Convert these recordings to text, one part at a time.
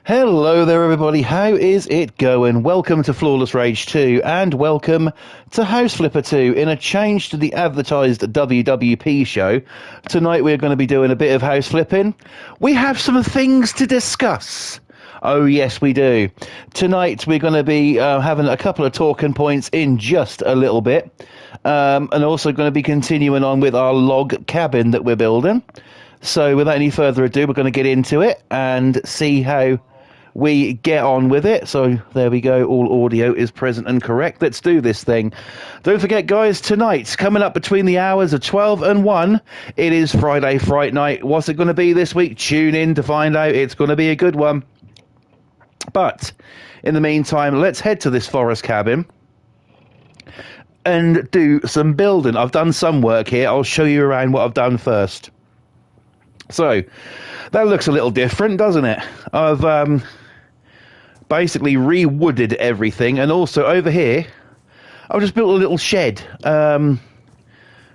Hello there, everybody. How is it going? Welcome to Flawless Rage 2, and welcome to House Flipper 2. In a change to the advertised WWP show, tonight we're going to be doing a bit of house flipping. We have some things to discuss. Oh, yes, we do. Tonight we're going to be having a couple of talking points in just a little bit, and also going to be continuing on with our log cabin that we're building. So without any further ado, we're going to get into it and see how we get on with it. So there we go. All audio is present and correct. Let's do this thing. Don't forget, guys, tonight, coming up between the hours of 12 and 1, it is Friday Fright Night. What's it going to be this week? Tune in to find out. It's going to be a good one. But in the meantime, let's head to this forest cabin and do some building. I've done some work here. I'll show you around what I've done first. So that looks a little different, doesn't it? I've basically re-wooded everything, and also over here I've just built a little shed,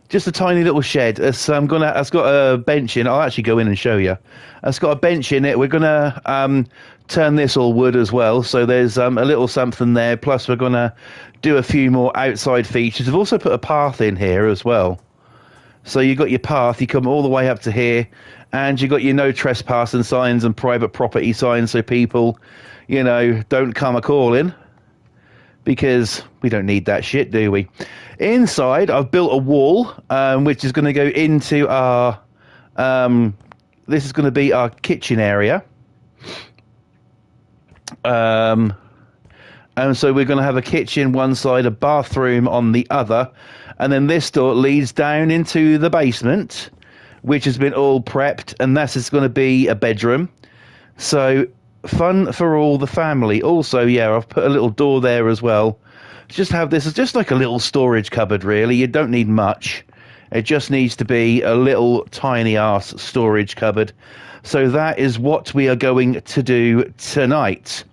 just a tiny little shed. It's got a bench in. I'll actually go in and show you. It's got a bench in it. We're gonna turn this all wood as well, so there's a little something there. Plus we're gonna do a few more outside features. I've also put a path in here as well. So you got your path, you come all the way up to here, and you got your no trespassing signs and private property signs, so people, don't come a calling, because we don't need that shit, do we? Inside, I've built a wall, which is going to go into our, this is going to be our kitchen area. And so we're going to have a kitchen one side, a bathroom on the other, and then this door leads down into the basement, which has been all prepped, and that is going to be a bedroom. So fun for all the family. Also, yeah, I've put a little door there as well. Just have this as just like a little storage cupboard, really. You don't need much. It just needs to be a little tiny ass storage cupboard. So that is what we are going to do tonight.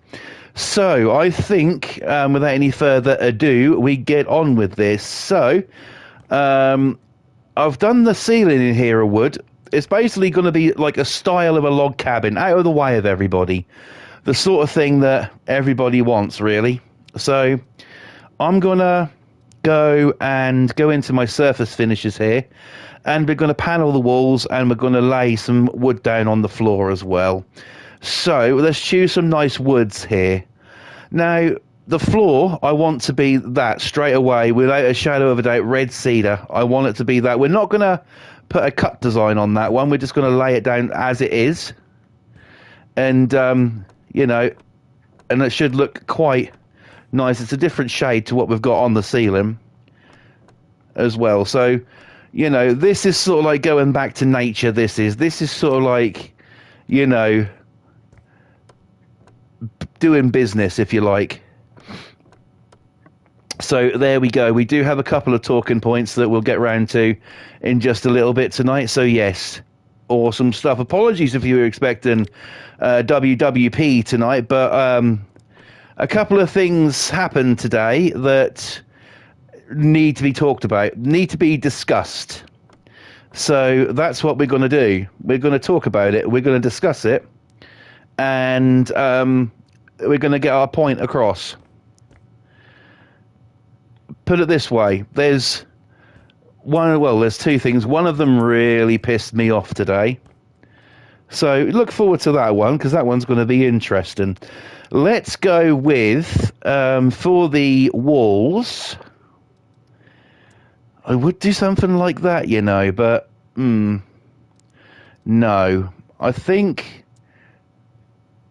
So I think, without any further ado, we get on with this. So I've done the ceiling in here of wood. It's basically going to be like a style of a log cabin, out of the way of everybody. The sort of thing that everybody wants, really. So I'm going to go into my surface finishes here, and we're going to panel the walls, and we're going to lay some wood down on the floor as well. So let's choose some nice woods here. Now, the floor, I want to be that straight away, without a shadow of a doubt, red cedar. I want it to be that. We're not going to put a cut design on that one. We're just going to lay it down as it is. And, and it should look quite nice. It's a different shade to what we've got on the ceiling as well. So, this is sort of like going back to nature. This is sort of like, doing business, if you like. So there we go. We do have a couple of talking points that we'll get round to in just a little bit tonight. So yes, awesome stuff. Apologies if you were expecting WWP tonight, but a couple of things happened today that need to be talked about, need to be discussed. So that's what we're going to do. We're going to talk about it. We're going to discuss it, and we're going to get our point across. Put it this way, there's two things. One of them really pissed me off today. So look forward to that one, because that one's going to be interesting. Let's go with, for the walls, I would do something like that, but no. I think,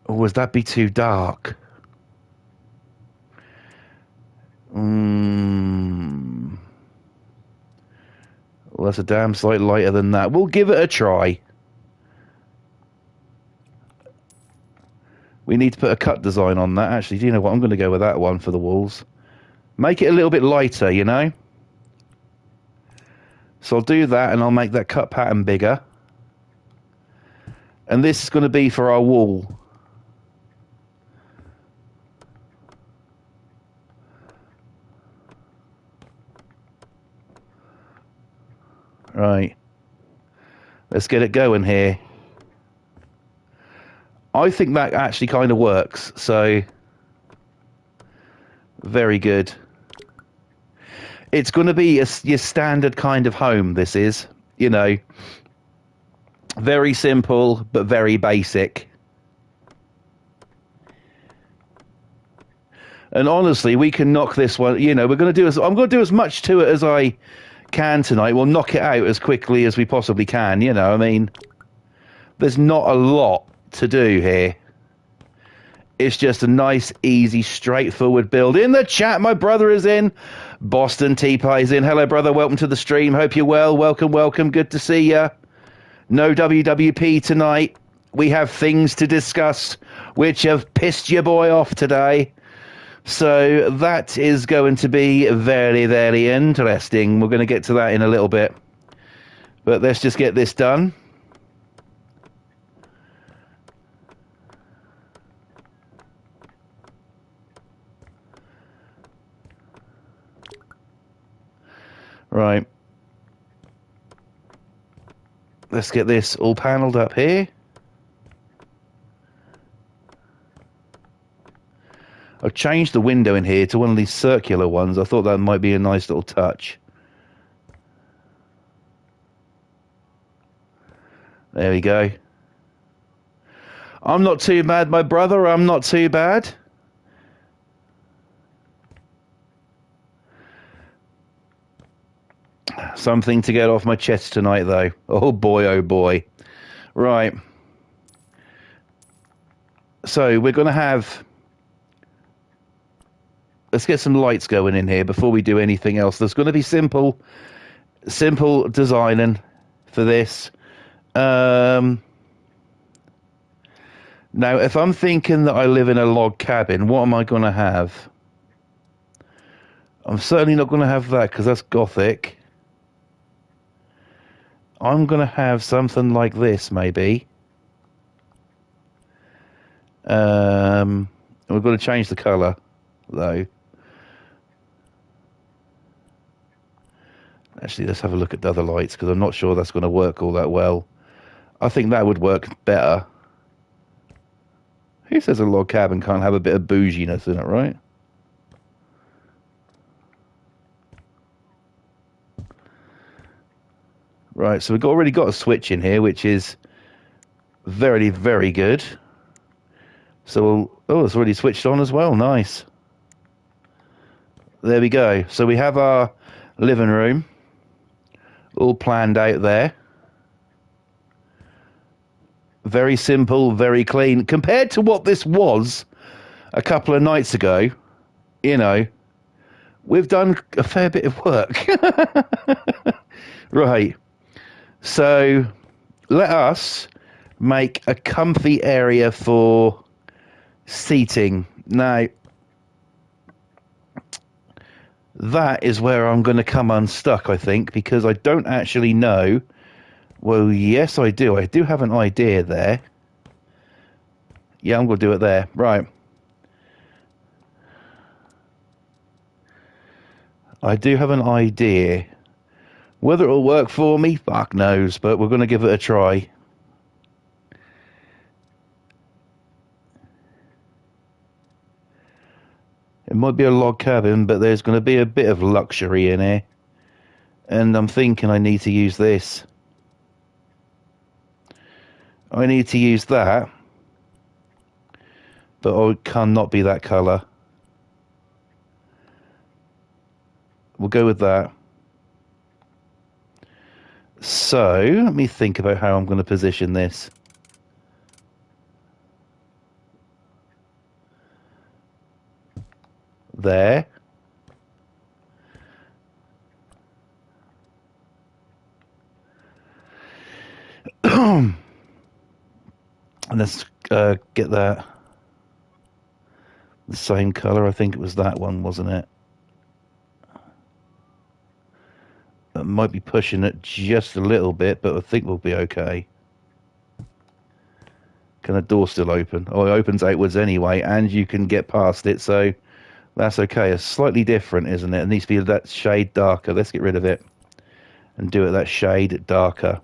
or would that be too dark? Well, that's a damn sight lighter than that. We'll give it a try. We need to put a cut design on that. Actually, do you know what? I'm going to go with that one for the walls. Make it a little bit lighter, So I'll do that, and I'll make that cut pattern bigger. And this is going to be for our wall. Right. Let's get it going here. I think that actually kind of works. So, very good. It's going to be your standard kind of home, this is. You know, very simple, but very basic. And honestly, we can knock this one, you know, I'm going to do as much to it as I can tonight. We'll knock it out as quickly as we possibly can, you know. I mean, there's not a lot to do here. It's just a nice, easy, straightforward build. In the chat, my brother is in. Boston Tea Pie's in. Hello, brother. Welcome to the stream. Hope you're well. Welcome, welcome. Good to see you. No WWP tonight. We have things to discuss which have pissed your boy off today. So that is going to be very, very interesting. We're going to get to that in a little bit. But let's just get this done. Right. Let's get this all panelled up here. I've changed the window in here to one of these circular ones. I thought that might be a nice little touch. There we go. I'm not too bad, my brother. I'm not too bad. Something to get off my chest tonight, though. Oh, boy, oh, boy. Right. So, we're going to have... Let's get some lights going in here before we do anything else. There's going to be simple designing for this. Now, if I'm thinking that I live in a log cabin, what am I going to have? I'm certainly not going to have that because that's gothic. I'm going to have something like this, maybe. We've got to change the colour, though. Actually, let's have a look at the other lights, because I'm not sure that's going to work all that well. I think that would work better. Who says a log cabin can't have a bit of bouginess in it, right? Right, so we've already got a switch in here, which is very, very good. So, oh, it's already switched on as well. Nice. There we go. So we have our living room all planned out there. Very simple, very clean. Compared to what this was a couple of nights ago, you know, we've done a fair bit of work. Right. So let us make a comfy area for seating. Now, that is where I'm going to come unstuck, I think, because I don't actually know. Well, yes, I do. I do have an idea there. Yeah, I'm going to do it there. Right. I do have an idea. Whether it'll work for me, fuck knows, but we're going to give it a try. It might be a log cabin, but there's going to be a bit of luxury in here. And I'm thinking I need to use this. I need to use that. But it cannot be that colour. We'll go with that. So, let me think about how I'm going to position this. There. And let's get that the same colour. I think it was that one, wasn't it? That might be pushing it just a little bit, but I think we'll be okay. Can the door still open? Oh, it opens outwards anyway, and you can get past it, so that's okay. It's slightly different, isn't it? It needs to be that shade darker. Let's get rid of it and do it that shade darker.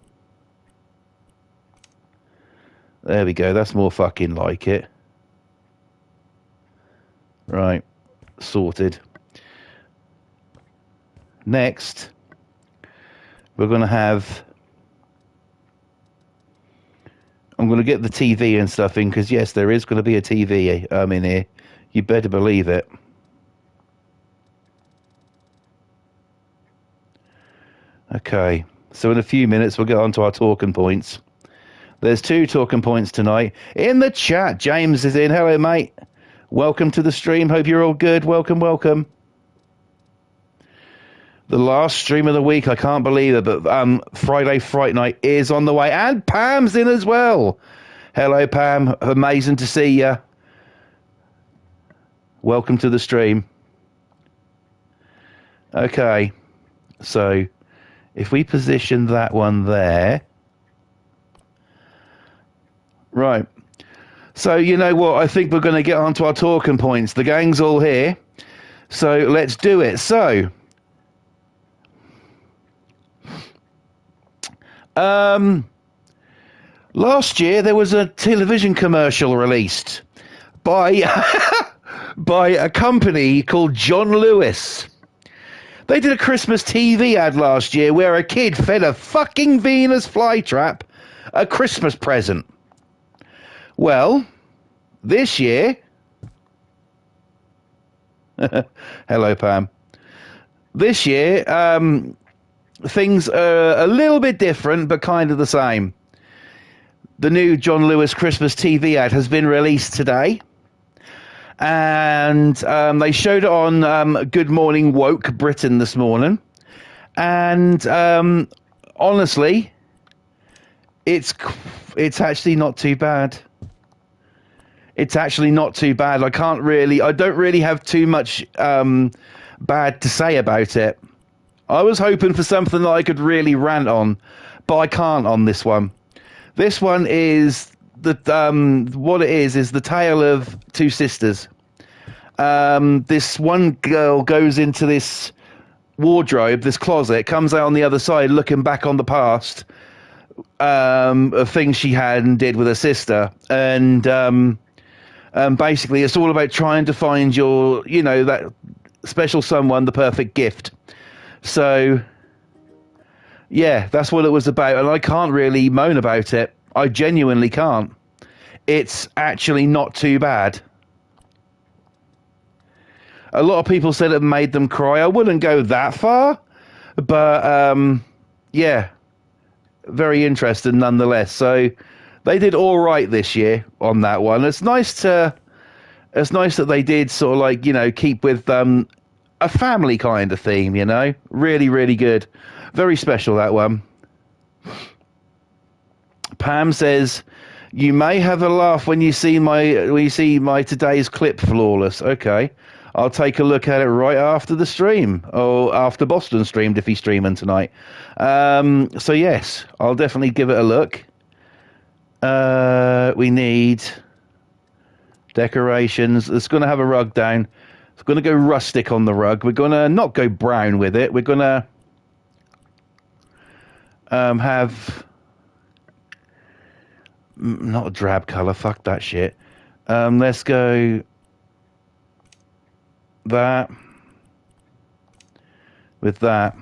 There we go. That's more fucking like it. Right. Sorted. Next, we're going to have... I'm going to get the TV and stuff in, because, yes, there is going to be a TV in here. You better believe it. Okay. So in a few minutes, we'll get on to our talking points. There's 2 talking points tonight. In the chat, James is in. Hello, mate. Welcome to the stream. Hope you're all good. Welcome, welcome. The last stream of the week. I can't believe it, but Friday Fright Night is on the way. And Pam's in as well. Hello, Pam. Amazing to see you. Welcome to the stream. Okay. So, if we position that one there... Right. So, you know what? I think we're going to get on to our talking points. The gang's all here. So, let's do it. So, last year there was a television commercial released by by a company called John Lewis. They did a Christmas TV ad last year where a kid fed a fucking Venus flytrap a Christmas present. Well, this year... Hello, Pam. This year, things are a little bit different, but kind of the same. The new John Lewis Christmas TV ad has been released today. And they showed it on Good Morning Woke Britain this morning. And honestly, it's actually not too bad. It's actually not too bad. I don't really have too much bad to say about it. I was hoping for something that I could really rant on, but I can't on this one. This one is what it is the tale of 2 sisters. This one girl goes into this wardrobe, this closet, comes out on the other side looking back on the past of things she had and did with her sister. And basically it's all about trying to find your, that special someone, the perfect gift. So, yeah, that's what it was about. And I can't really moan about it. I genuinely can't. It's actually not too bad. A lot of people said it made them cry. I wouldn't go that far. But, yeah, very interesting nonetheless. So they did all right this year on that one. It's nice that they did sort of like, keep with a family kind of theme, Really, really good. Very special, that one. Pam says, you may have a laugh when you see my today's clip, Flawless. Okay. I'll take a look at it right after the stream, or after Boston streamed if he's streaming tonight. So yes, I'll definitely give it a look. We need decorations. It's going to have a rug down. It's going to go rustic on the rug. We're going to not go brown with it. We're going to have not a drab color. Fuck that shit. Let's go that with that.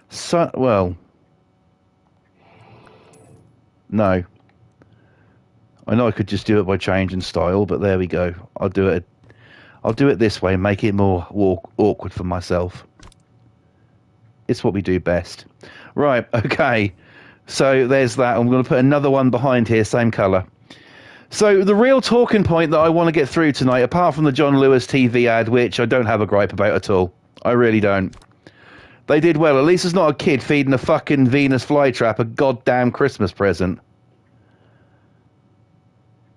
So, well, no. I know I could just do it by changing style, but there we go. I'll do it this way and make it more awkward for myself. It's what we do best. Right, okay. So there's that. I'm going to put another one behind here, same colour. So the real talking point that I want to get through tonight, apart from the John Lewis TV ad, which I don't have a gripe about at all. I really don't. They did well. At least it's not a kid feeding a fucking Venus flytrap a goddamn Christmas present.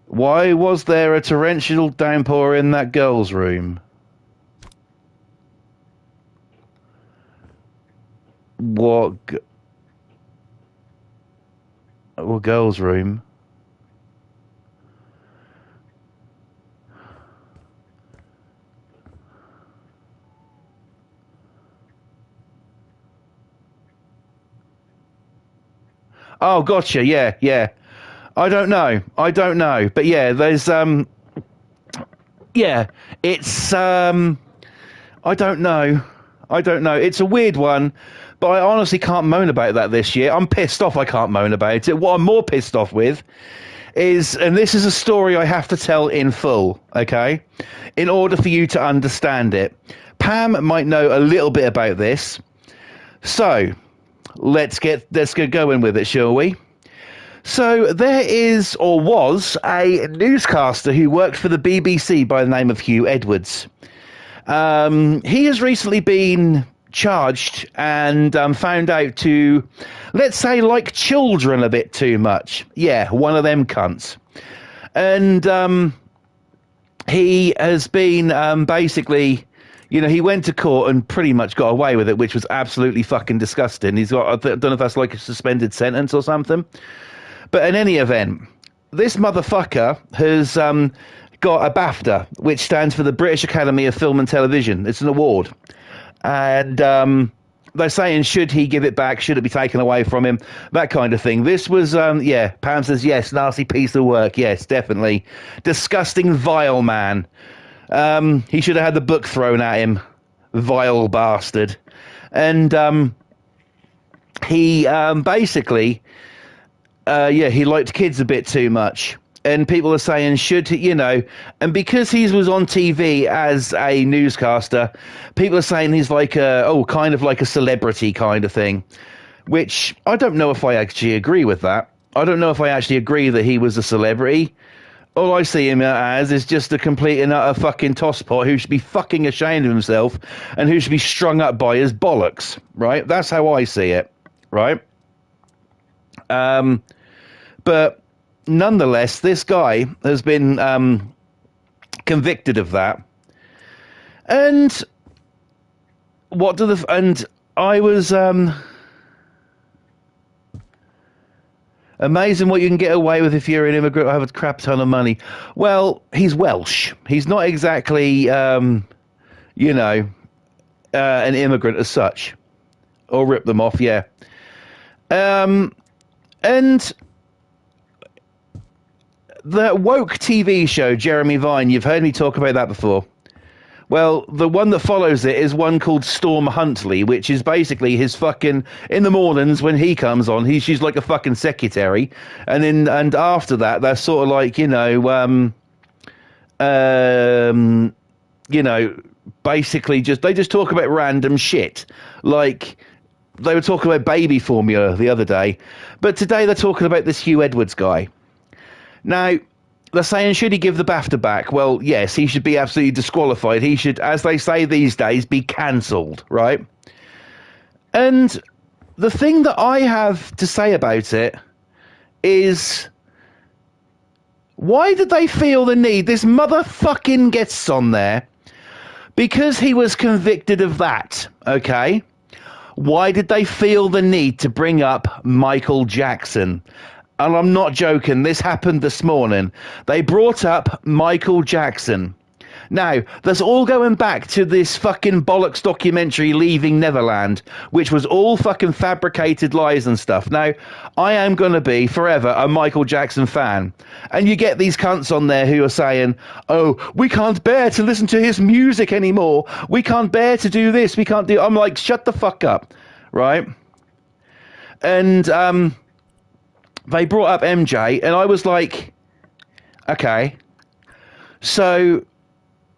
Why was there a torrential downpour in that girl's room? What girl's room? Oh, gotcha. Yeah. I don't know. But yeah, there's yeah, it's I don't know. It's a weird one, but I honestly can't moan about that this year. I'm pissed off I can't moan about it. What I'm more pissed off with is, and this is a story I have to tell in full, okay? In order for you to understand it. Pam might know a little bit about this. So, let's get going with it, shall we? So there is, or was, a newscaster who worked for the BBC by the name of Hugh Edwards. He has recently been charged and found out to, let's say, like children a bit too much. Yeah, one of them cunts. And he has been basically, you know, he went to court and pretty much got away with it, which was absolutely fucking disgusting. He's got, I don't know if that's like a suspended sentence or something. But in any event, this motherfucker has got a BAFTA, which stands for the British Academy of Film and Television. It's an award. And they're saying, should he give it back? Should it be taken away from him? That kind of thing. This was, yeah, Pam says, yes, nasty piece of work. Yes, definitely. Disgusting, vile man. He should have had the book thrown at him. Vile bastard. And he basically... yeah, he liked kids a bit too much. And people are saying, should he, you know, and because he was on TV as a newscaster, people are saying he's like kind of like a celebrity kind of thing, which I don't know if I actually agree with that. I don't know if I actually agree that he was a celebrity. All I see him as is just a complete and utter fucking tosspot who should be fucking ashamed of himself and who should be strung up by his bollocks, right? That's how I see it, right? But nonetheless, this guy has been convicted of that. And and I was amazing what you can get away with if you're an immigrant or have a crap ton of money. Well, he's Welsh. He's not exactly you know, an immigrant as such. Or rip them off, yeah. And the woke TV show, Jeremy Vine, you've heard me talk about that before. Well, the one that follows it is one called Storm Huntley, which is basically his fucking, in the mornings when he comes on, she's like a fucking secretary. And after that, they're sort of like, you know, basically they just talk about random shit. Like, they were talking about baby formula the other day, but today they're talking about this Hugh Edwards guy. Now, they're saying, should he give the BAFTA back? Well, yes, he should be absolutely disqualified. He should, as they say these days, be cancelled, right? And the thing that I have to say about it is, why did they feel the need? This motherfucking gets on there because he was convicted of that, okay? Why did they feel the need to bring up Michael Jackson? And I'm not joking, this happened this morning. They brought up Michael Jackson. Now, that's all going back to this fucking bollocks documentary, Leaving Neverland, which was all fucking fabricated lies and stuff. Now, I am going to be forever a Michael Jackson fan. And you get these cunts on there who are saying, oh, we can't bear to listen to his music anymore. We can't bear to do this. We can't do... I'm like, shut the fuck up, right? And they brought up MJ, and I was like, okay, so...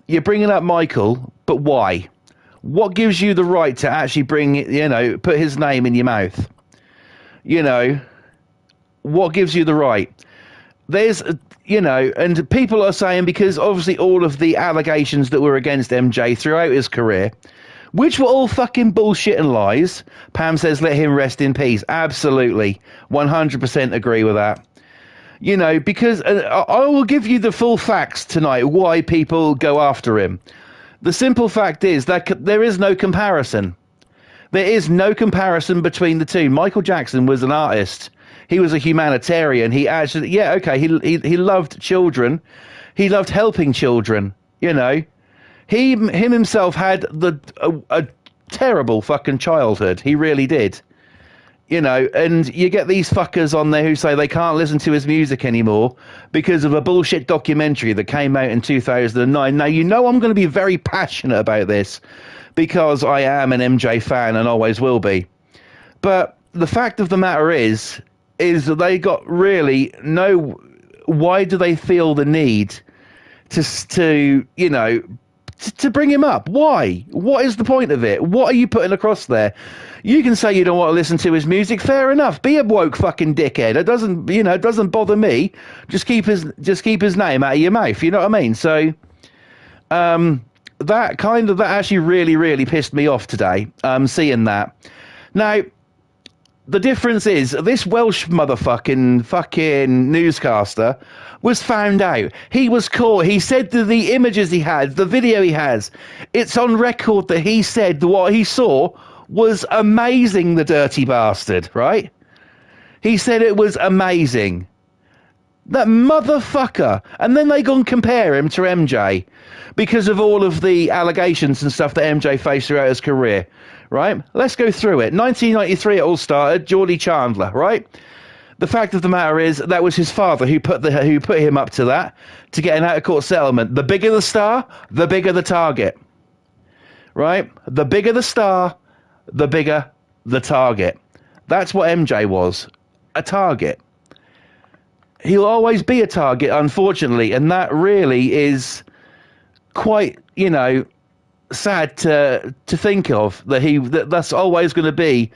you're bringing up Michael, but why? What gives you the right to actually bring, you know, put his name in your mouth? You know, what gives you the right? There's, you know, and people are saying, because obviously all of the allegations that were against MJ throughout his career, which were all fucking bullshit and lies, Pam says, let him rest in peace. Absolutely. 100% agree with that. You know, because I will give you the full facts tonight why people go after him. The simple fact is that there is no comparison. There is no comparison between the two. Michael Jackson was an artist. He was a humanitarian. He actually, yeah, okay, he loved children. He loved helping children, you know. Him himself had a terrible fucking childhood. He really did. You know, and you get these fuckers on there who say they can't listen to his music anymore because of a bullshit documentary that came out in 2009. Now, you know I'm going to be very passionate about this because I am an MJ fan and always will be. But the fact of the matter is that they got really no... Why do they feel the need to you know, to bring him up? Why? What is the point of it? What are you putting across there? You can say you don't want to listen to his music. Fair enough. Be a woke fucking dickhead. It doesn't, you know, it doesn't bother me. Just keep his name out of your mouth. You know what I mean? So, that actually really pissed me off today. Seeing that. Now, the difference is this Welsh motherfucking fucking newscaster was found out. He was caught. He said that the images he had, the video he has, it's on record that he said that what he saw was amazing, the dirty bastard, right? He said it was amazing. That motherfucker. And then they go and compare him to MJ because of all of the allegations and stuff that MJ faced throughout his career, right? Let's go through it. 1993 it all started, Geordie Chandler, right? The fact of the matter is that was his father who put him up to that, to get an out-of-court settlement. The bigger the star, the bigger the target, right? The bigger the star, the bigger the target. That's what MJ was, a target. He'll always be a target, unfortunately, and that really is quite, you know, sad to think of, that's always going to be,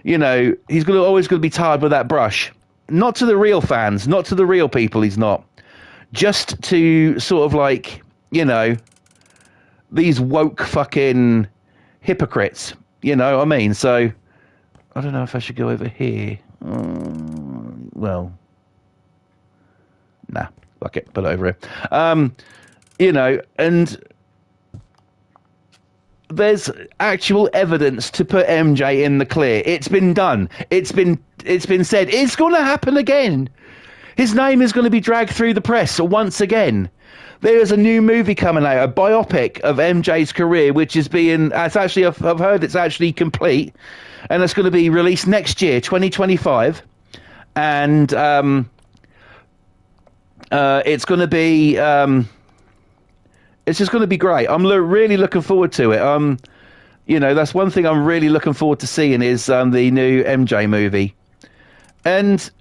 you know, he's always going to be tarred with that brush. Not to the real fans, not to the real people, he's not. Just to sort of like, you know, these woke fucking hypocrites, you know what I mean? So, I don't know if I should go over here. Well, nah, fuck it, put it over here. You know, and there's actual evidence to put MJ in the clear. It's been done. It's been said. It's going to happen again. His name is going to be dragged through the press once again. There is a new movie coming out, a biopic of MJ's career, which is being, I've heard it's actually complete, and it's going to be released next year, 2025, and it's going to be, it's just going to be great. I'm really looking forward to it. You know, that's one thing I'm really looking forward to seeing is the new MJ movie, and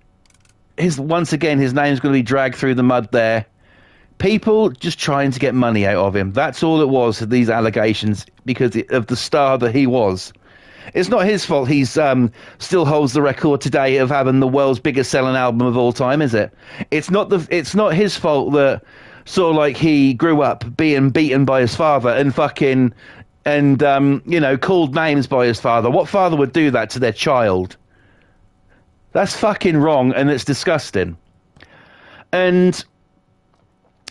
once again his name's going to be dragged through the mud there. People just trying to get money out of him. That's all it was, these allegations, because of the star that he was. It's not his fault he's still holds the record today of having the world's biggest selling album of all time, is it? It's not his fault that sort of like he grew up being beaten by his father and fucking you know, called names by his father. What father would do that to their child? That's fucking wrong, and it's disgusting. And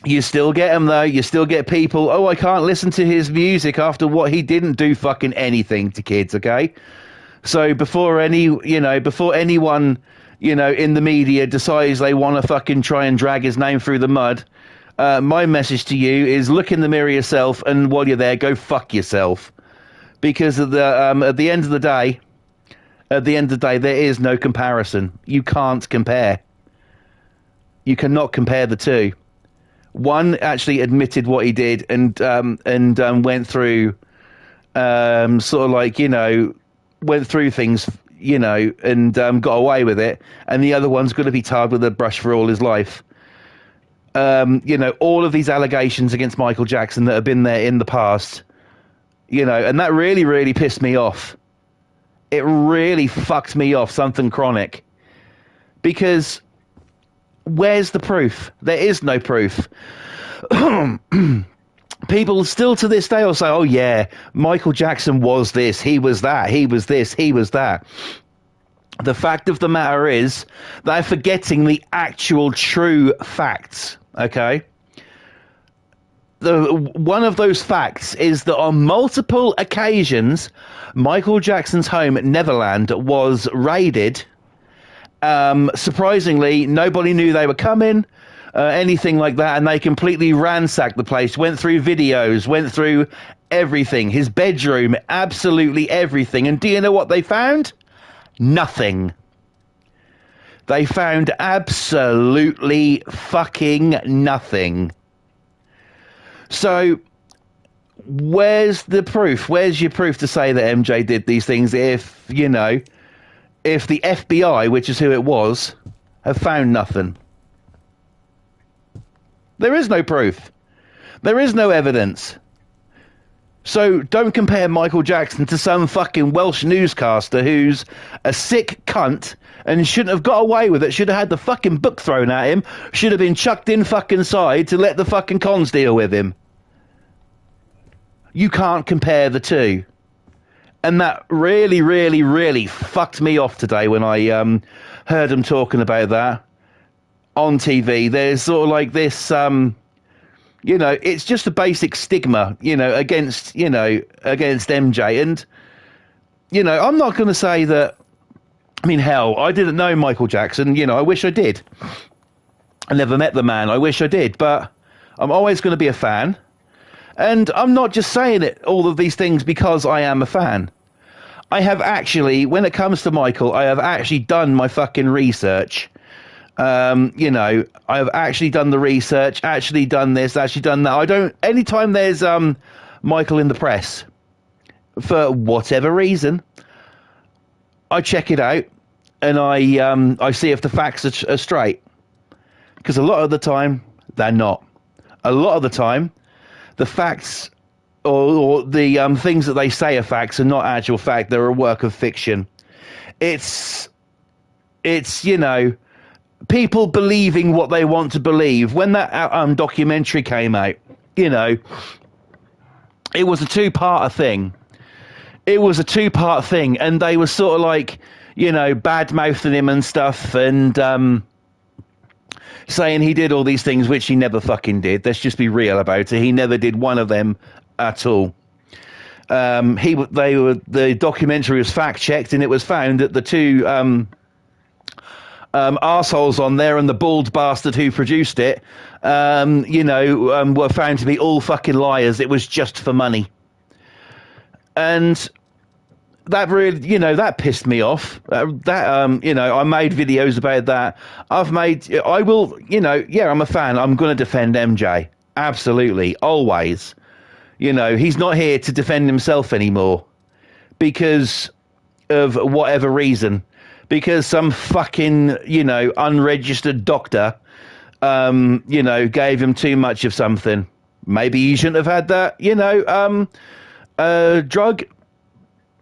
you still get them, though. You still get people, oh, I can't listen to his music after what he didn't do fucking anything to kids, okay? So before anyone, you know, in the media decides they want to fucking try and drag his name through the mud, my message to you is look in the mirror yourself, and while you're there, go fuck yourself. Because at the end of the day, there is no comparison. You can't compare. You cannot compare the two. One actually admitted what he did and went through, sort of like, you know, went through things, you know, and got away with it. And the other one's going to be tarred with a brush for all his life. You know, all of these allegations against Michael Jackson that have been there in the past, you know, and that really pissed me off. It really fucked me off, something chronic. Because where's the proof? There is no proof. People still to this day will say, oh yeah, Michael Jackson was this, he was that, he was this, he was that. The fact of the matter is they're forgetting the actual true facts, okay? One of those facts is that on multiple occasions, Michael Jackson's home, Neverland, was raided. Surprisingly, nobody knew they were coming, anything like that, and they completely ransacked the place, went through videos, went through everything, his bedroom, absolutely everything. And do you know what they found? Nothing. They found absolutely fucking nothing. So, where's the proof? Where's your proof to say that MJ did these things if, you know, if the FBI, which is who it was, have found nothing? There is no proof. There is no evidence. So don't compare Michael Jackson to some fucking Welsh newscaster who's a sick cunt and shouldn't have got away with it, should have had the fucking book thrown at him, should have been chucked in fucking side to let the fucking cons deal with him. You can't compare the two. And that really, really, really fucked me off today when I heard him talking about that on TV. There's sort of like this... you know, it's just a basic stigma, against MJ. And, I'm not going to say that, I mean, hell, I didn't know Michael Jackson. I wish I did. I never met the man. I wish I did. But I'm always going to be a fan. And I'm not just saying all of these things because I am a fan. I have actually, when it comes to Michael, I have actually done my fucking research. I have actually done the research, actually done this, actually done that. Anytime there's Michael in the press, for whatever reason, I check it out and I see if the facts are straight. Because a lot of the time, they're not. A lot of the time, the facts or the things that they say are facts are not actual fact. They're a work of fiction. It's people believing what they want to believe. When that documentary came out, it was a two-part thing. It was a two-part thing, and they were sort of like, bad-mouthing him and stuff, and saying he did all these things, which he never fucking did. Let's just be real about it. He never did one of them at all. The documentary was fact-checked, and it was found that the two... arseholes on there and the bald bastard who produced it, were found to be all fucking liars. It was just for money. And that really, that pissed me off. I made videos about that. I'm a fan. I'm going to defend MJ. Absolutely. Always. He's not here to defend himself anymore because of whatever reason. Because some fucking, unregistered doctor, gave him too much of something. Maybe he shouldn't have had that, drug.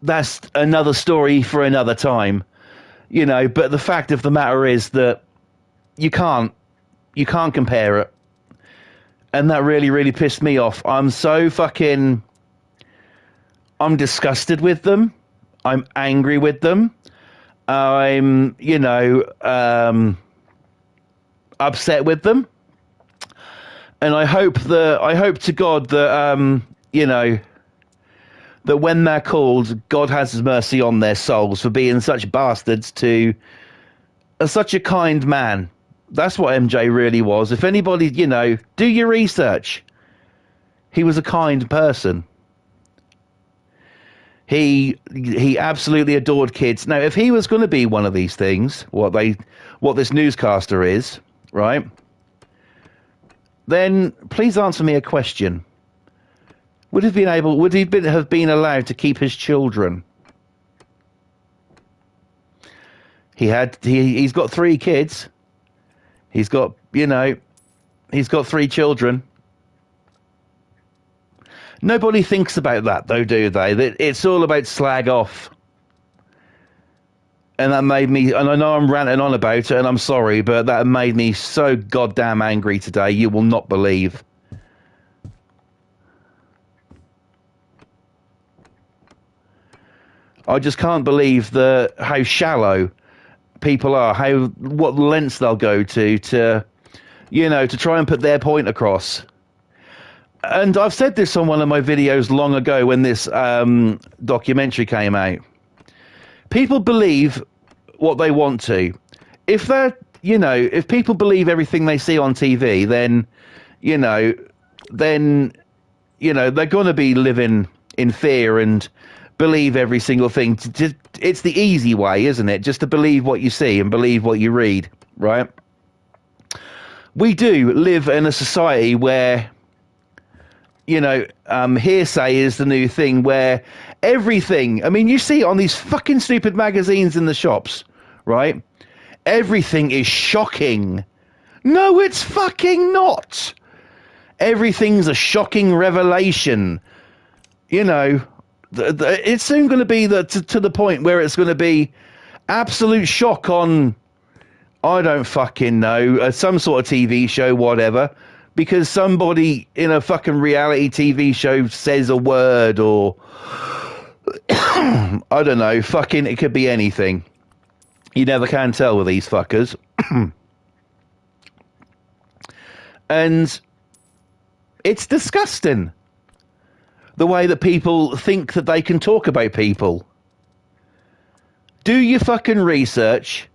That's another story for another time, But the fact of the matter is that you can't compare it. And that really, really pissed me off. I'm disgusted with them. I'm angry with them. I'm, upset with them, and I hope to God that, that when they're called, God has His mercy on their souls for being such bastards to such a kind man. That's what MJ really was. If anybody, do your research. He was a kind person. He absolutely adored kids. Now, if he was going to be one of these things, what this newscaster is, right? Then please answer me a question. Would he have been allowed to keep his children? He's got 3 kids. He's got 3 children. Nobody thinks about that, though, do they? It's all about slag off. And that made me, and I know I'm ranting on about it, and I'm sorry, but that made me so goddamn angry today, you will not believe. I just can't believe how shallow people are, what lengths they'll go to try and put their point across. And I've said this on one of my videos long ago when this documentary came out. People believe what they want to. If if people believe everything they see on TV, then they're going to be living in fear and believe every single thing. It's the easy way, isn't it? Just to believe what you see and believe what you read, right? We do live in a society where, you know, hearsay is the new thing, where everything, I mean, you see it on these fucking stupid magazines in the shops, right? Everything is shocking. No, it's fucking not. Everything's a shocking revelation. You know, it's soon going to be to the point where it's going to be absolute shock on, I don't fucking know, some sort of TV show, whatever, because somebody in a fucking reality TV show says a word, or I don't know, fucking, it could be anything. You never can tell with these fuckers. And it's disgusting, the way that people think that they can talk about people. Do your fucking research.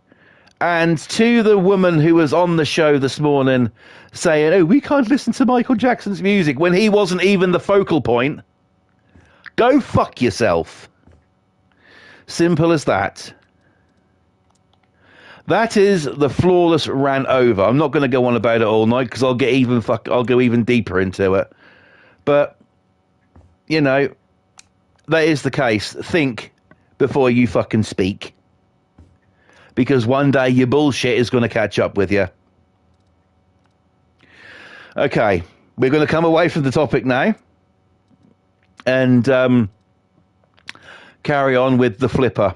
And to the woman who was on the show this morning saying, oh, we can't listen to Michael Jackson's music when he wasn't even the focal point, go fuck yourself. Simple as that. That is the flawless rant over. I'm not going to go on about it all night because I'll go even deeper into it. But, you know, that is the case. Think before you fucking speak. Because one day your bullshit is going to catch up with you. Okay, we're going to come away from the topic now. And carry on with the flipper.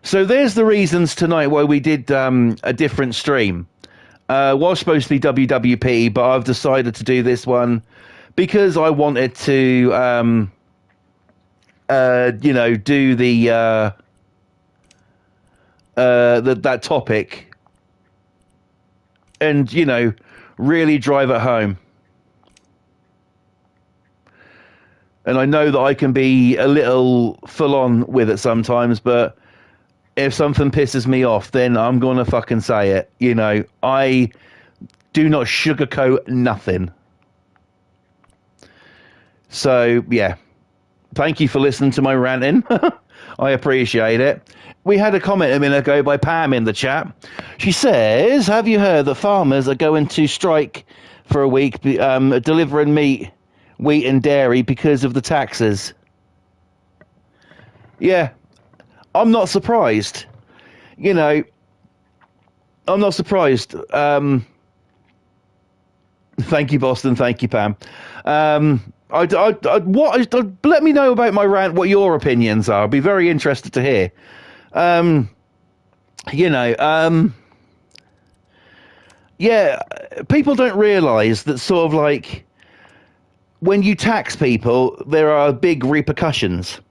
So there's the reasons tonight why we did a different stream. Was supposed to be WWP, but I've decided to do this one because I wanted to, you know, do the that topic and, you know, really drive it home. And I know that I can be a little full on with it sometimes, but if something pisses me off, then I'm going to fucking say it. You know, I do not sugarcoat nothing. So, yeah. Thank you for listening to my ranting. I appreciate it. We had a comment a minute ago by Pam in the chat. She says, have you heard that farmers are going to strike for a week delivering meat, wheat and dairy because of the taxes? Yeah. I'm not surprised. You know, I'm not surprised. Thank you, Boston. Thank you, Pam. Let me know about my rant, what your opinions are. I'd be very interested to hear. You know, yeah, people don't realise that sort of like when you tax people, there are big repercussions.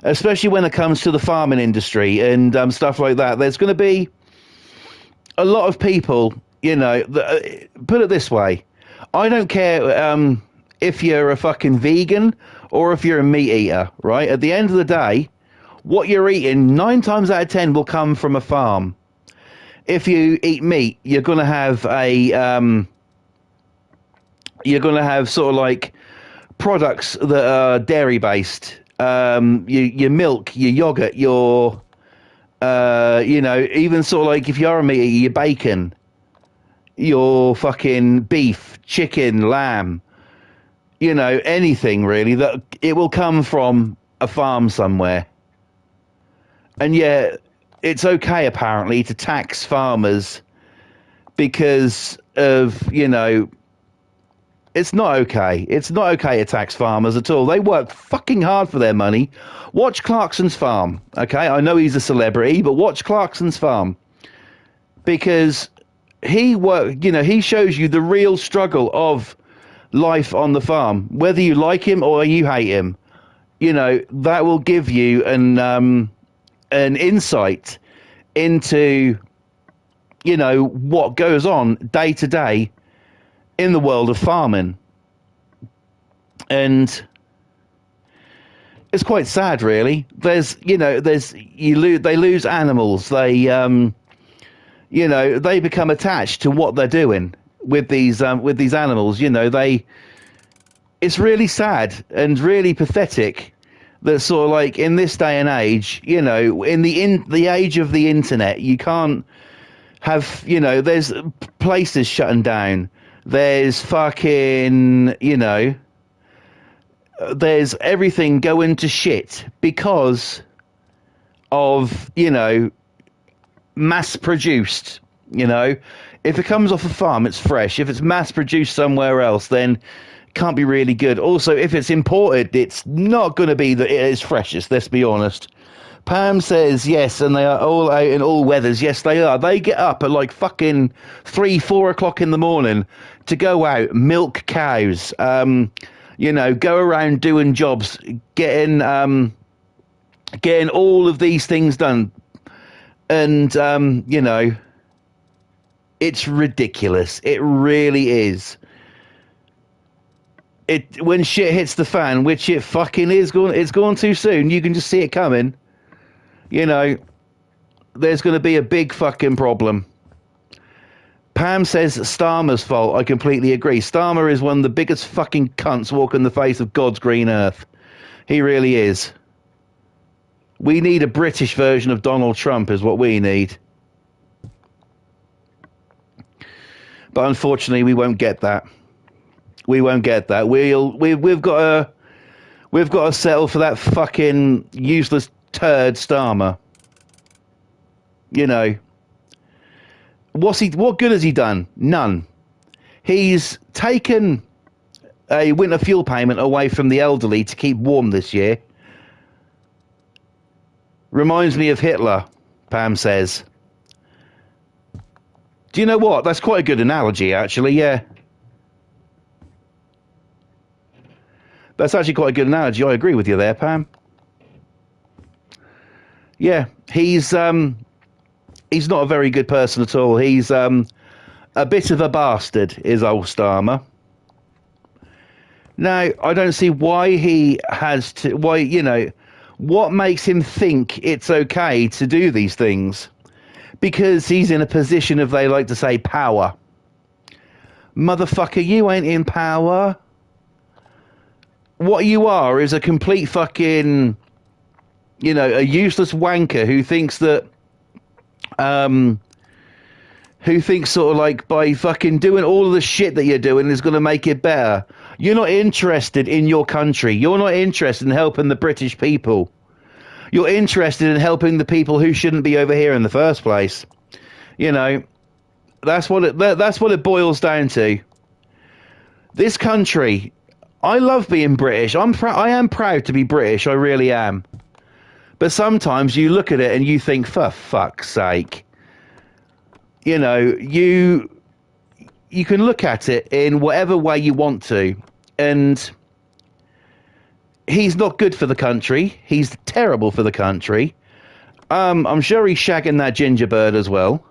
Especially when it comes to the farming industry and stuff like that. There's going to be a lot of people, you know, put it this way. I don't care if you're a fucking vegan or if you're a meat eater, right? At the end of the day, what you're eating 9 times out of 10 will come from a farm. If you eat meat, you're going to have sort of like products that are dairy based. Your milk, your yogurt, your, you know, even sort of like if you're a meat eater, your bacon, your fucking beef, chicken, lamb, you know, anything really, that it will come from a farm somewhere. And yeah, it's okay apparently to tax farmers because of, you know, it's not okay. It's not okay to tax farmers at all. They work fucking hard for their money. Watch Clarkson's farm, okay? I know he's a celebrity, but watch Clarkson's farm. Because he shows you the real struggle of life on the farm. Whether you like him or you hate him, you know, that will give you an insight into, you know, what goes on day to day in the world of farming. And it's quite sad, really. They lose animals. They, you know, they become attached to what they're doing with these animals. You know, it's really sad and really pathetic that sort of like in this day and age, you know, in the age of the internet, you can't have, you know, there's places shutting down. There's fucking, you know, there's everything going to shit because of, you know, mass produced, you know. If it comes off a farm, it's fresh. If it's mass produced somewhere else, then it can't be really good. Also, if it's imported, it's not going to be that it is freshest, let's be honest. Pam says yes, and they are all out in all weathers. Yes, they are. They get up at like fucking 3-4 o'clock in the morning to go out, milk cows, you know, go around doing jobs, getting all of these things done. And, you know, it's ridiculous. It really is. When shit hits the fan, which it fucking is, it's gone too soon. You can just see it coming. You know, there's going to be a big fucking problem. Pam says Starmer's fault. I completely agree. Starmer is one of the biggest fucking cunts walking the face of God's green earth. He really is. We need a British version of Donald Trump is what we need. But unfortunately, we won't get that. We won't get that. We've got to settle for that fucking useless turd Starmer. You know, what good has he done? None. He's taken a winter fuel payment away from the elderly to keep warm this year. Reminds me of Hitler, Pam says. Do you know what? That's quite a good analogy, actually, yeah. That's actually quite a good analogy. I agree with you there, Pam. Yeah, he's not a very good person at all. He's a bit of a bastard, is old Starmer. Now, I don't see why he has to... Why, you know, what makes him think it's okay to do these things? Because he's in a position of, they like to say, power. Motherfucker, you ain't in power. What you are is a complete fucking... You know, a useless wanker who thinks that, who thinks sort of like by fucking doing all of the shit that you're doing is going to make it better. You're not interested in your country. You're not interested in helping the British people. You're interested in helping the people who shouldn't be over here in the first place. You know, that's what it boils down to. This country, I love being British. I am proud to be British. I really am. But sometimes you look at it and you think, for fuck's sake. You know, you can look at it in whatever way you want to. And he's not good for the country. He's terrible for the country. I'm sure he's shagging that ginger bird as well.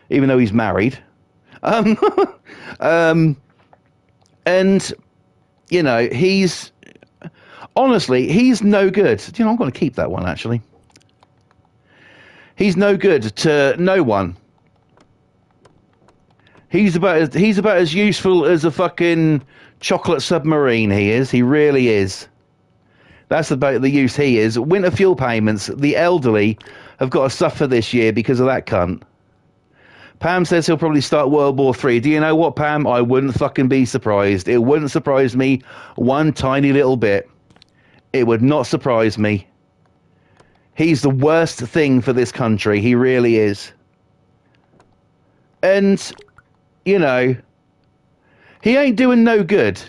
Even though he's married. And, you know, he's... Honestly, he's no good. You know, I'm going to keep that one, actually. He's no good to no one. He's about as useful as a fucking chocolate submarine, he is. He really is. That's about the use he is. Winter fuel payments, the elderly have got to suffer this year because of that cunt. Pam says he'll probably start World War III. Do you know what, Pam? I wouldn't fucking be surprised. It wouldn't surprise me one tiny little bit. It would not surprise me. He's the worst thing for this country. He really is. And, you know, he ain't doing no good.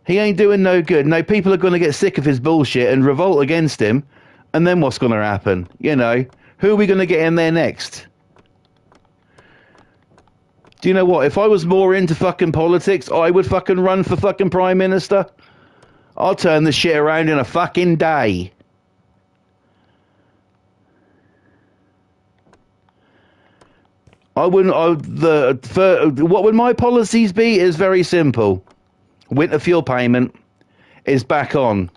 He ain't doing no good. No, people are going to get sick of his bullshit and revolt against him. And then what's going to happen? You know, who are we going to get in there next? Do you know what? If I was more into fucking politics, I would fucking run for fucking Prime Minister. I'll turn this shit around in a fucking day. What would my policies be is very simple. Winter fuel payment is back on.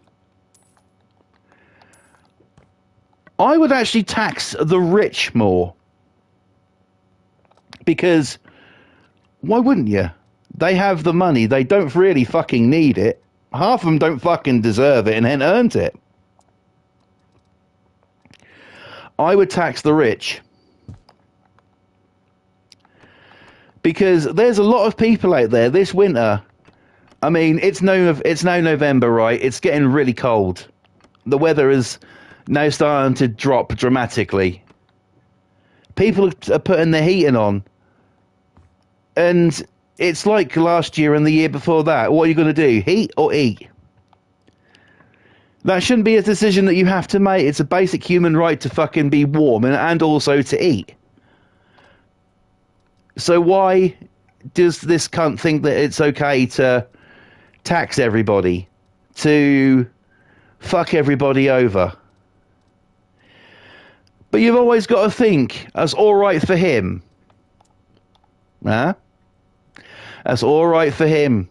I would actually tax the rich more. Because why wouldn't you? They have the money. They don't really fucking need it. Half of them don't fucking deserve it and then earned it. I would tax the rich. Because there's a lot of people out there this winter. I mean, it's now November, right? It's getting really cold. The weather is now starting to drop dramatically. People are putting their heating on. And it's like last year and the year before that. What are you going to do? Heat or eat? That shouldn't be a decision that you have to make. It's a basic human right to fucking be warm and also to eat. So why does this cunt think that it's okay to tax everybody, to fuck everybody over? But you've always got to think, that's all right for him. Huh? That's all right for him.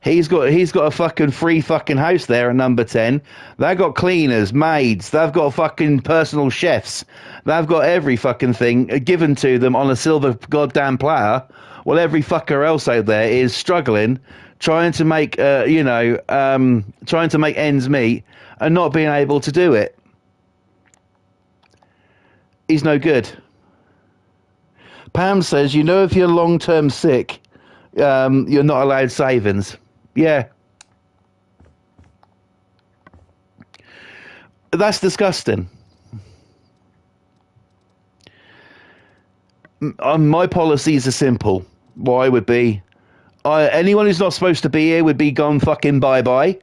He's got a fucking free fucking house there at number 10. They've got cleaners, maids, they've got fucking personal chefs. They've got every fucking thing given to them on a silver goddamn platter. While every fucker else out there is struggling, trying to make trying to make ends meet and not being able to do it. He's no good. Pam says, you know, if you're long-term sick, you're not allowed savings. Yeah. That's disgusting. My policies are simple. What I would be, anyone who's not supposed to be here would be gone fucking bye-bye.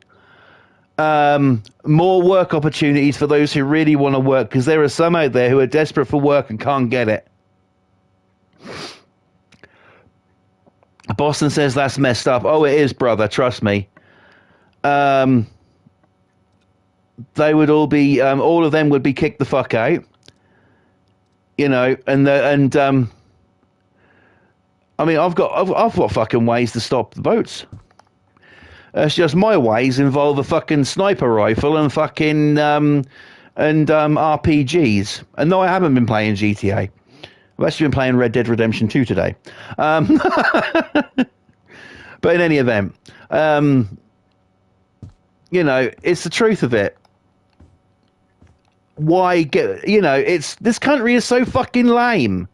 More work opportunities for those who really want to work, because there are some out there who are desperate for work and can't get it. Boston says that's messed up. Oh, it is, brother. Trust me. They would all be, all of them would be kicked the fuck out. You know, I mean, I've got fucking ways to stop the boats. It's just my ways involve a fucking sniper rifle and fucking RPGs. And no, I haven't been playing GTA. I've actually been playing Red Dead Redemption 2 today. But in any event, you know, it's the truth of it. Why get, you know, this country is so fucking lame.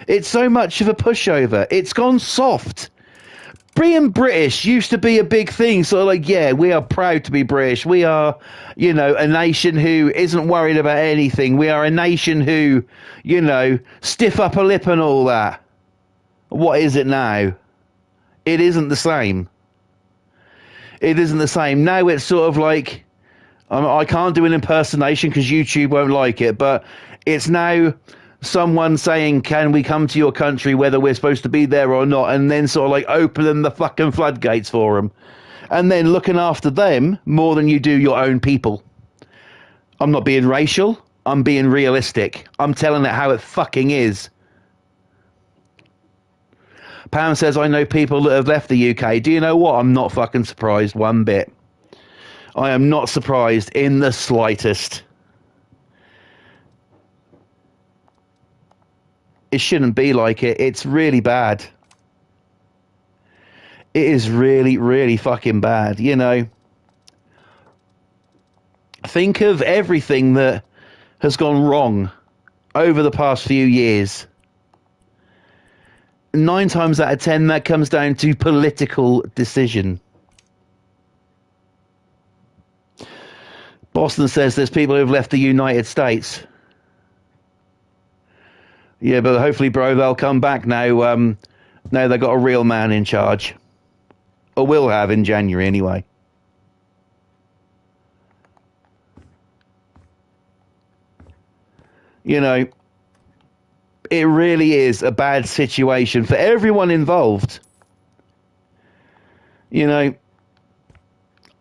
It's so much of a pushover. It's gone soft. Being British used to be a big thing. So, like, yeah, we are proud to be British. We are, you know, a nation who isn't worried about anything. We are a nation who, you know, stiff upper lip and all that. What is it now? It isn't the same. It isn't the same. Now it's sort of like, I can't do an impersonation because YouTube won't like it, but it's now someone saying, can we come to your country whether we're supposed to be there or not, and then sort of like opening the fucking floodgates for them, and then looking after them more than you do your own people. I'm not being racial, I'm being realistic. I'm telling it how it fucking is. Pam says, I know people that have left the UK. Do you know what? I'm not fucking surprised one bit. I am not surprised in the slightest. It shouldn't be like it. It's really bad. It is really, really fucking bad, you know. Think of everything that has gone wrong over the past few years. 9 times out of 10, that comes down to political decision. Boston says there's people who've left the United States. Yeah, but hopefully, bro, they'll come back now. Now they've got a real man in charge. Or will have in January, anyway. You know, it really is a bad situation for everyone involved. You know,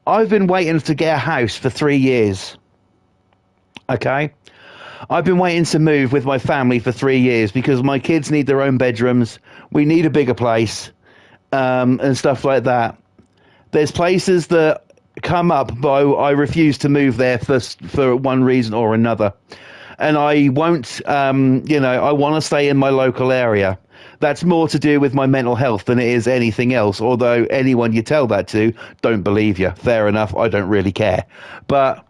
I've been waiting to get a house for 3 years. Okay? I've been waiting to move with my family for 3 years because my kids need their own bedrooms. We need a bigger place, and stuff like that. There's places that come up, but I refuse to move there for one reason or another. And I won't, you know, I want to stay in my local area. That's more to do with my mental health than it is anything else. Although anyone you tell that to don't believe you. Fair enough. I don't really care. But,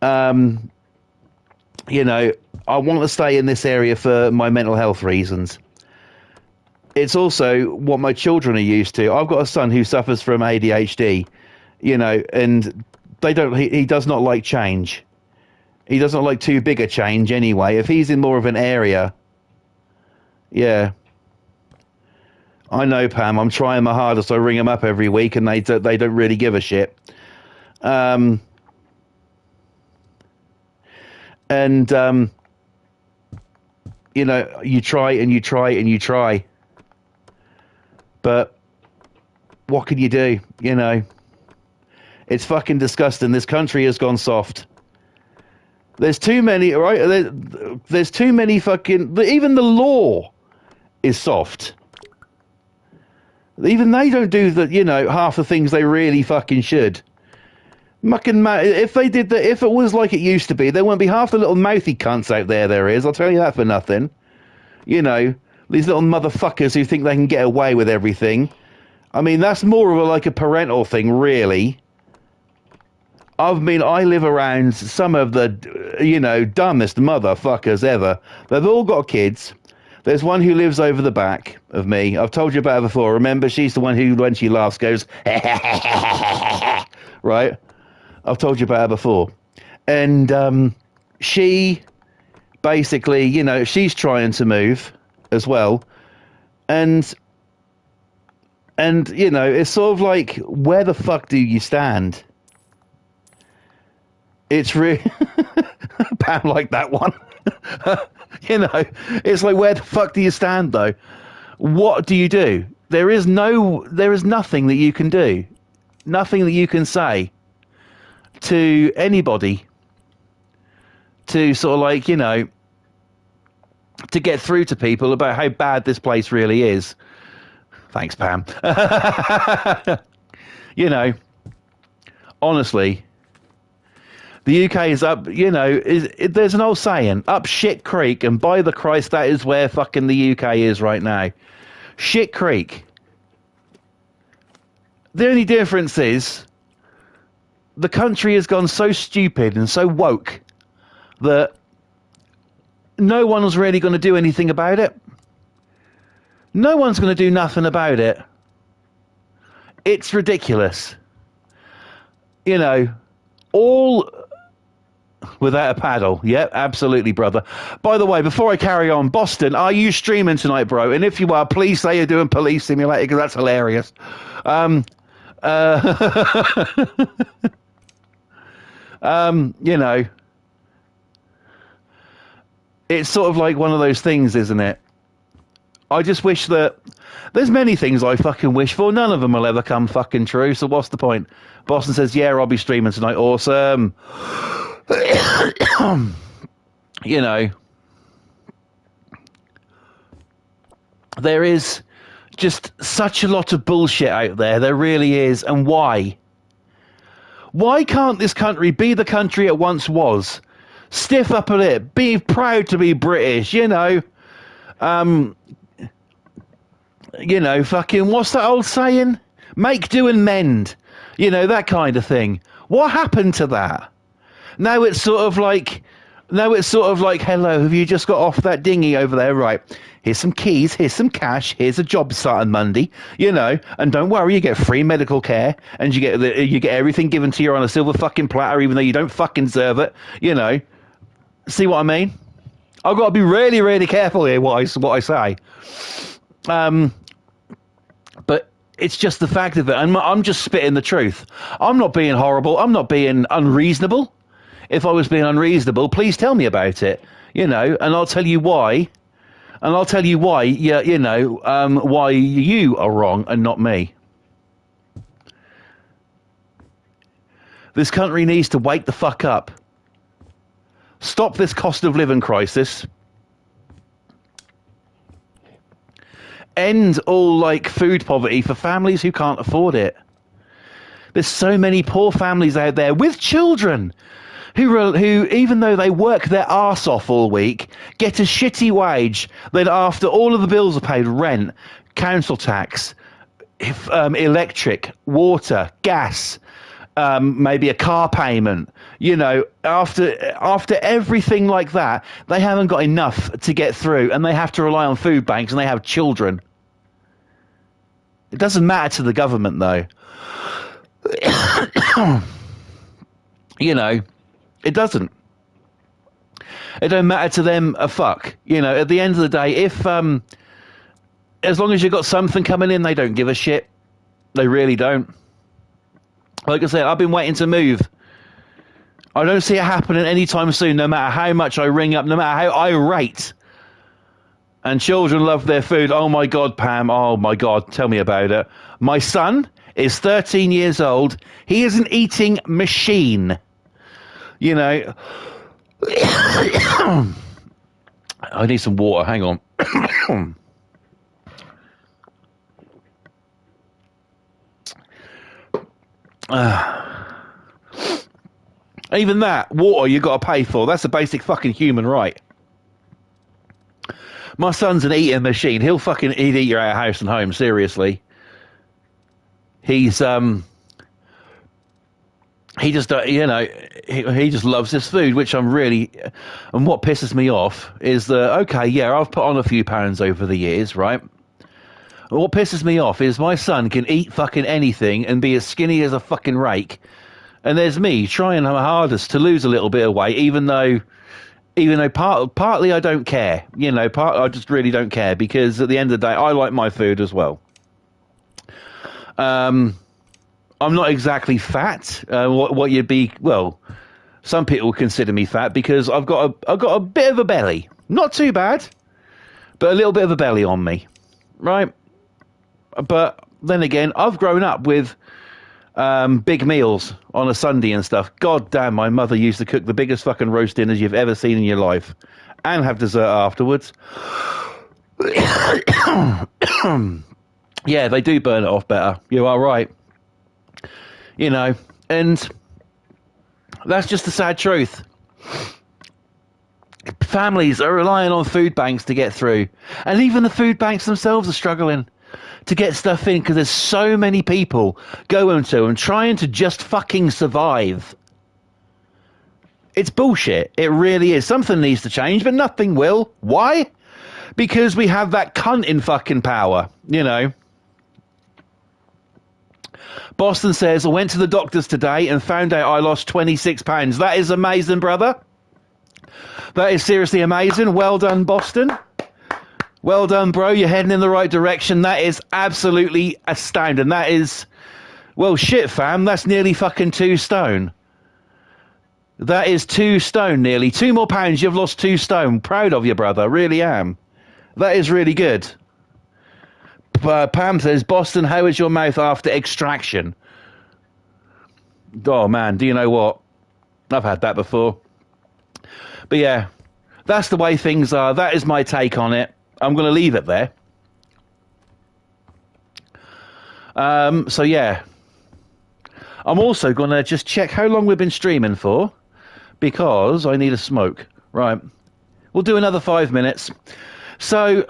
you know, I want to stay in this area for my mental health reasons. It's also what my children are used to. I've got a son who suffers from ADHD, you know, and he does not like change. He doesn't like too big a change anyway. If he's in more of an area, yeah. I know, Pam. I'm trying my hardest. I ring them up every week, and they don't really give a shit. And you know, you try and you try and you try, but what can you do? You know, it's fucking disgusting. This country has gone soft. There's too many, right? There's too many fucking. Even the law is soft. Even they don't do the, you know, half the things they really fucking should. If they did that, if it was like it used to be, there wouldn't be half the little mouthy cunts out there. There is, I'll tell you that for nothing. You know, these little motherfuckers who think they can get away with everything. I mean, that's more of like a parental thing, really. I mean, I live around some of the, you know, dumbest motherfuckers ever. They've all got kids. There's one who lives over the back of me. I've told you about her before. Remember, she's the one who, when she laughs, goes, right? I've told you about her before. And she basically, you know, she's trying to move as well. And you know, it's sort of like, where the fuck do you stand? It's really... Pam like that one. You know, it's like, where the fuck do you stand, though? What do you do? There is nothing that you can do. Nothing that you can say to anybody to sort of like, you know, to get through to people about how bad this place really is. Thanks, Pam. You know, honestly... The UK is up, you know, there's an old saying, up shit creek, and by the Christ, that is where fucking the UK is right now. Shit creek. The only difference is, the country has gone so stupid and so woke that no one's really going to do anything about it. No one's going to do nothing about it. It's ridiculous. You know, all... Without a paddle. Yep, absolutely, brother. By the way, before I carry on, Boston, are you streaming tonight, bro? And if you are, please say you're doing Police Simulator, because that's hilarious. You know, it's sort of like one of those things, isn't it? I just wish that... There's many things I fucking wish for. None of them will ever come fucking true, so what's the point? Boston says, yeah, I'll be streaming tonight. Awesome. You know, there is just such a lot of bullshit out there. There really is. And why? Why can't this country be the country it once was? Stiff upper lip. Be proud to be British, you know. You know, fucking, what's that old saying? Make do and mend. You know, that kind of thing. What happened to that? Now it's sort of like, hello, have you just got off that dinghy over there? Right, here's some keys, here's some cash, here's a job starting Monday, you know, and don't worry, you get free medical care, and you get everything given to you on a silver fucking platter, even though you don't fucking deserve it, you know. See what I mean? I've got to be really, really careful here what I say. But it's just the fact of it, and I'm just spitting the truth. I'm not being horrible. I'm not being unreasonable. If I was being unreasonable, please tell me about it, you know, and I'll tell you why. And I'll tell you why, yeah, you know, why you are wrong and not me. This country needs to wake the fuck up. Stop this cost of living crisis. End all, like, food poverty for families who can't afford it. There's so many poor families out there with children who, even though they work their arse off all week, get a shitty wage, then after all of the bills are paid, rent, council tax, electric, water, gas, maybe a car payment, after everything like that, they haven't got enough to get through, and they have to rely on food banks, and they have children. It doesn't matter to the government, though. It doesn't. It don't matter to them a fuck. At the end of the day, if as long as you've got something coming in, they don't give a shit. They really don't. Like I said, I've been waiting to move. I don't see it happening anytime soon, no matter how much I ring up, no matter how irate. And children love their food. Oh my God, Pam. Oh my God, tell me about it. My son is 13 years old. He is an eating machine. I need some water. Hang on. Even that water you got to pay for. That's a basic fucking human right. My son's an eating machine. He'd eat you out of house and home. Seriously. He just he just loves this food, which and what pisses me off is that, okay, yeah, I've put on a few pounds over the years, right? And what pisses me off is my son can eat fucking anything and be as skinny as a fucking rake. And there's me trying my hardest to lose a little bit of weight, even though partly I don't care, I just really don't care, because at the end of the day, I like my food as well. I'm not exactly fat. What you'd be, well, some people consider me fat because I've got a bit of a belly. Not too bad, but a little bit of a belly on me, right? But then again, I've grown up with big meals on a Sunday and stuff. God damn, my mother used to cook the biggest fucking roast dinners you've ever seen in your life, and have dessert afterwards. Yeah, they do burn it off better. You are right. And that's just the sad truth. Families are relying on food banks to get through, and even the food banks themselves are struggling to get stuff in because there's so many people going to and trying to just fucking survive. It's bullshit. It really is. Something needs to change, but nothing will. Why? Because we have that cunt in fucking power, Boston says, I went to the doctors today and found out I lost 26 pounds. That is amazing, brother. That is seriously amazing. Well done, Boston. Well done, bro. You're heading in the right direction. That is absolutely astounding. That is, well, shit, fam. That's nearly fucking 2 stone. That is 2 stone, nearly. 2 more pounds. You've lost 2 stone. Proud of you, brother. Really am. That is really good. Pam says, Boston, how is your mouth after extraction? Oh, man, do you know what? I've had that before. But yeah, that's the way things are. That is my take on it. I'm going to leave it there. So yeah, I'm also going to just check how long we've been streaming for, because I need a smoke. Right. We'll do another 5 minutes. So,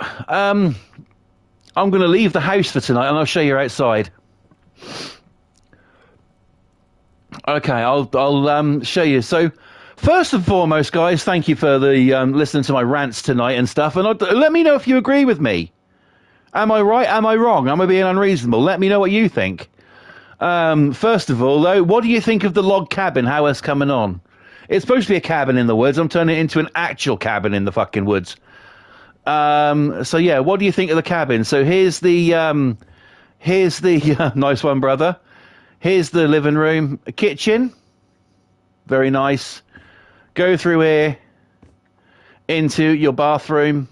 I'm going to leave the house for tonight, and I'll show you outside. Okay, I'll show you. So, first and foremost, guys, thank you for the listening to my rants tonight and stuff. And let me know if you agree with me. Am I right? Am I wrong? Am I being unreasonable? Let me know what you think. First of all, though, what do you think of the log cabin? How it's coming on? It's supposed to be a cabin in the woods. I'm turning it into an actual cabin in the fucking woods. So yeah, what do you think of the cabin? So here's the nice one, brother. Here's the living room, kitchen, very nice. Go through here into your bathroom.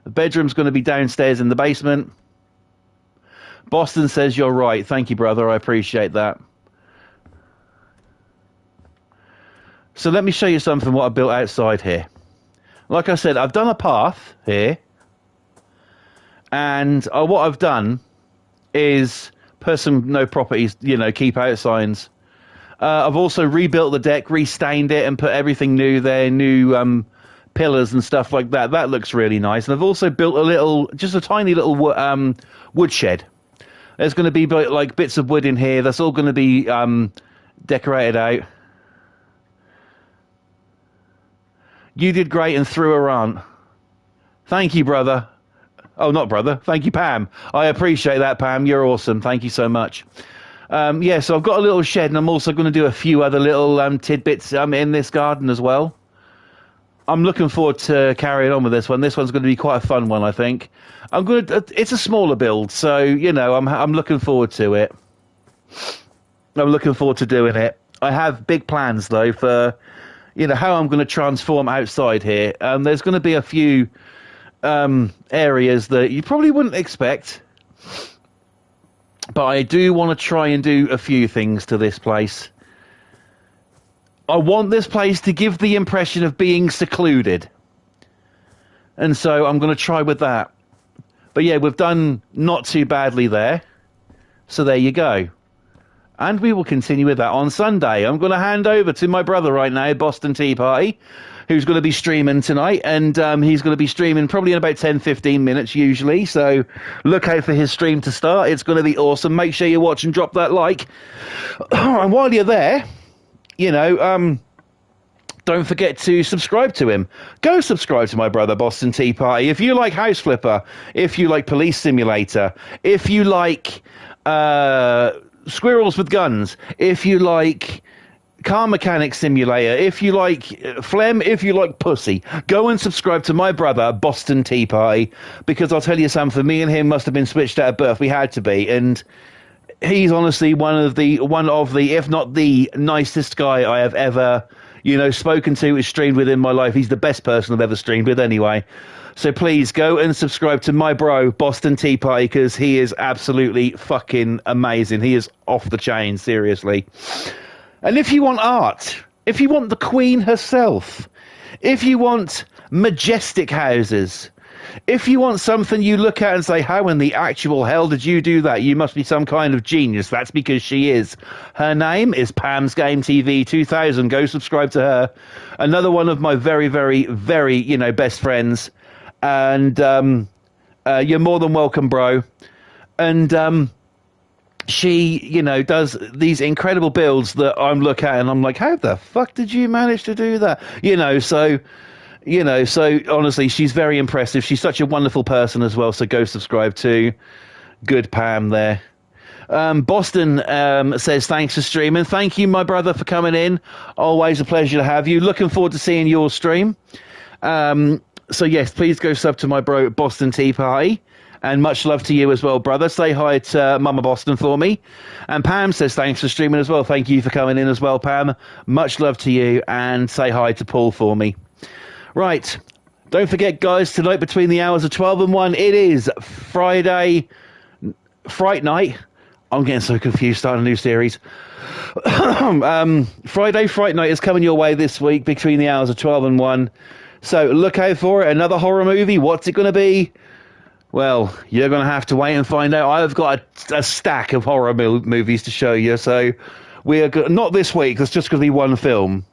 The bedroom's going to be downstairs in the basement. Boston says you're right. Thank you, brother. I appreciate that. So let me show you something what I built outside here. Like I said, I've done a path here, and what I've done is put some no properties, keep out signs. I've also rebuilt the deck, restained it, and put everything new there, new pillars and stuff like that. That looks really nice. And I've also built just a tiny little woodshed. There's going to be like bits of wood in here. That's all going to be decorated out. You did great and threw a rant. Thank you, brother. Oh, not brother. Thank you, Pam. I appreciate that, Pam. You're awesome. Thank you so much. Yeah, so I've got a little shed, and I'm also going to do a few other little tidbits in this garden as well. I'm looking forward to carrying on with this one. This one's going to be quite a fun one, I think. It's a smaller build, so I'm looking forward to it. I'm looking forward to doing it. I have big plans though for how I'm going to transform outside here. There's going to be a few areas that you probably wouldn't expect, but I do want to try and do a few things to this place. I want this place to give the impression of being secluded, and so I'm going to try with that. But yeah, we've done not too badly there, so there you go. And we will continue with that on Sunday. I'm going to hand over to my brother right now, Boston Tea Party, who's going to be streaming tonight. And he's going to be streaming probably in about 10-15 minutes usually. So look out for his stream to start. It's going to be awesome. Make sure you watch and drop that like. And while you're there, don't forget to subscribe to him. Go subscribe to my brother, Boston Tea Party. If you like House Flipper, if you like Police Simulator, if you like Squirrels with Guns, if you like Car Mechanic Simulator, if you like Phlegm, if you like Pussy, go and subscribe to my brother, Boston Tea Party, because I'll tell you something, me and him must have been switched at birth. We had to be, and he's honestly one of the, if not the nicest guy I have ever spoken to, is streamed with in my life. He's the best person I've ever streamed with anyway. So please go and subscribe to my bro, Boston Tea Party, because he is absolutely fucking amazing. He is off the chain, seriously. And if you want art, if you want the Queen herself, if you want majestic houses, if you want something you look at and say, how in the actual hell did you do that? You must be some kind of genius. That's because she is. Her name is Pam's Game TV 2000. Go subscribe to her. Another one of my very, very, very, best friends. And you're more than welcome, bro. And she, does these incredible builds that I'm looking at and I'm like, how the fuck did you manage to do that? So honestly, she's very impressive. She's such a wonderful person as well. So go subscribe to good Pam there. Boston says, thanks for streaming. Thank you, my brother, for coming in. Always a pleasure to have you. Looking forward to seeing your stream. So yes, please go sub to my bro, Boston Tea Party. And much love to you as well, brother. Say hi to Mama Boston for me. And Pam says, thanks for streaming as well. Thank you for coming in as well, Pam. Much love to you. And say hi to Paul for me. Right. Don't forget, guys, tonight between the hours of 12 and 1, it is Friday Fright Night. I'm getting so confused starting a new series. Friday Fright Night is coming your way this week between the hours of 12 and 1. So look out for it. Another horror movie. What's it going to be? Well, you're going to have to wait and find out. I've got a stack of horror movies to show you. So we're not this week. It's just going to be one film.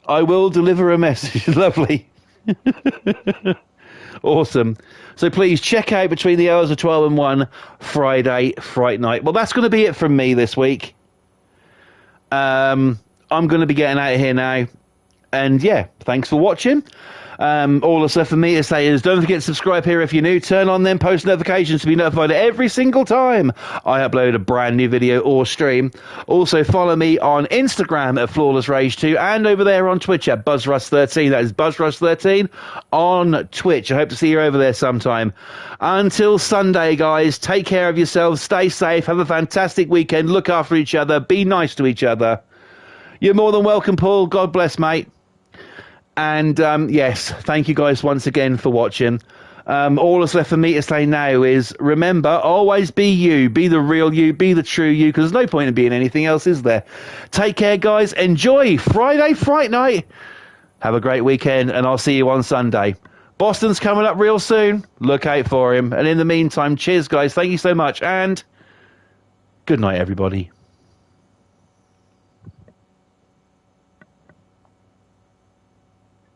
I will deliver a message. Lovely. Awesome. So please check out between the hours of 12 and 1, Friday Fright Night. Well, that's going to be it from me this week. I'm going to be getting out of here now. And yeah, thanks for watching. All that's left for me to say is don't forget to subscribe here if you're new. Turn on them post notifications to be notified every single time I upload a brand new video or stream. Also follow me on Instagram at Flawless Rage 2 and over there on Twitch at BuzzRush13. That is BuzzRush13 on Twitch. I hope to see you over there sometime. Until Sunday, guys, take care of yourselves. Stay safe. Have a fantastic weekend. Look after each other. Be nice to each other. You're more than welcome, Paul. God bless, mate. And yes, thank you guys once again for watching. All that's left for me to say now is remember, always be you, be the real you, be the true you, because there's no point in being anything else, is there? Take care, guys. Enjoy Friday Fright Night. Have a great weekend, and I'll see you on Sunday. Boston's coming up real soon. Look out for him. And in the meantime, cheers, guys. Thank you so much, and good night, everybody.